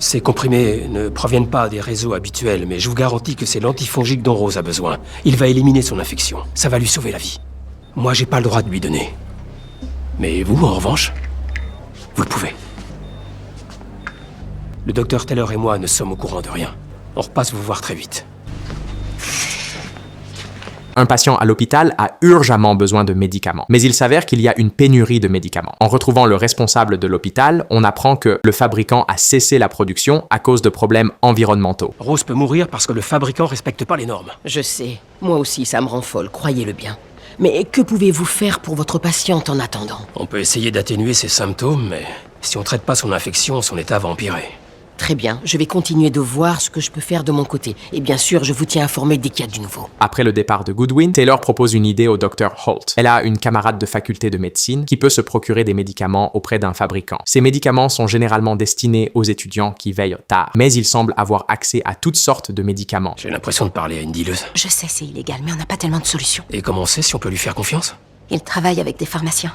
Ces comprimés ne proviennent pas des réseaux habituels, mais je vous garantis que c'est l'antifongique dont Rose a besoin. Il va éliminer son infection. Ça va lui sauver la vie. Moi, j'ai pas le droit de lui donner. Mais vous, en revanche, vous le pouvez. Le docteur Taylor et moi ne sommes au courant de rien. On repasse vous voir très vite. Un patient à l'hôpital a urgemment besoin de médicaments. Mais il s'avère qu'il y a une pénurie de médicaments. En retrouvant le responsable de l'hôpital, on apprend que le fabricant a cessé la production à cause de problèmes environnementaux. Rose peut mourir parce que le fabricant respecte pas les normes. Je sais. Moi aussi, ça me rend folle, croyez-le bien. Mais que pouvez-vous faire pour votre patiente en attendant? On peut essayer d'atténuer ses symptômes, mais si on traite pas son infection, son état va empirer. Très bien, je vais continuer de voir ce que je peux faire de mon côté. Et bien sûr, je vous tiens informé dès qu'il y a du nouveau. Après le départ de Goodwin, Taylor propose une idée au Dr. Holt. Elle a une camarade de faculté de médecine qui peut se procurer des médicaments auprès d'un fabricant. Ces médicaments sont généralement destinés aux étudiants qui veillent tard, mais il semble avoir accès à toutes sortes de médicaments. J'ai l'impression de parler à une dealeuse. Je sais, c'est illégal, mais on n'a pas tellement de solutions. Et comment on sait si on peut lui faire confiance? Il travaille avec des pharmaciens.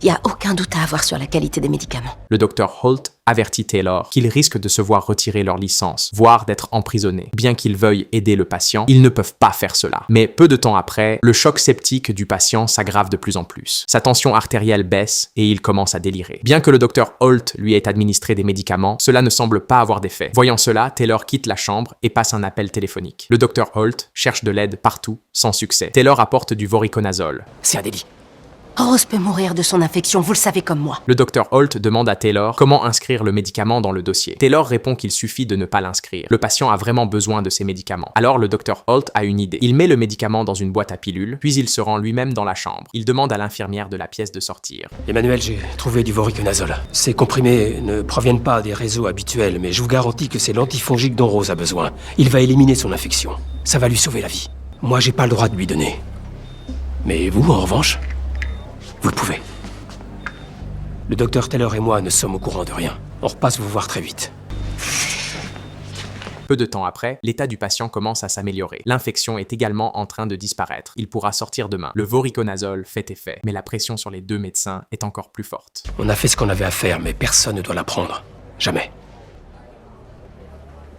Il n'y a aucun doute à avoir sur la qualité des médicaments. Le Dr. Holt avertit Taylor qu'il risque de se voir retirer leur licence, voire d'être emprisonné. Bien qu'ils veuillent aider le patient, ils ne peuvent pas faire cela. Mais peu de temps après, le choc septique du patient s'aggrave de plus en plus. Sa tension artérielle baisse et il commence à délirer. Bien que le Dr. Holt lui ait administré des médicaments, cela ne semble pas avoir d'effet. Voyant cela, Taylor quitte la chambre et passe un appel téléphonique. Le Dr. Holt cherche de l'aide partout, sans succès. Taylor apporte du voriconazole. C'est un délit. Rose peut mourir de son infection, vous le savez comme moi. Le Dr. Holt demande à Taylor comment inscrire le médicament dans le dossier. Taylor répond qu'il suffit de ne pas l'inscrire. Le patient a vraiment besoin de ces médicaments. Alors le Dr. Holt a une idée. Il met le médicament dans une boîte à pilules, puis il se rend lui-même dans la chambre. Il demande à l'infirmière de la pièce de sortir. Emmanuel, j'ai trouvé du voriconazole. Ces comprimés ne proviennent pas des réseaux habituels, mais je vous garantis que c'est l'antifongique dont Rose a besoin. Il va éliminer son infection. Ça va lui sauver la vie. Moi, j'ai pas le droit de lui donner. Mais vous, en revanche, vous le pouvez. Le docteur Taylor et moi ne sommes au courant de rien. On repasse vous voir très vite. Peu de temps après, l'état du patient commence à s'améliorer. L'infection est également en train de disparaître. Il pourra sortir demain. Le voriconazole fait effet, mais la pression sur les deux médecins est encore plus forte. On a fait ce qu'on avait à faire, mais personne ne doit la prendre. Jamais.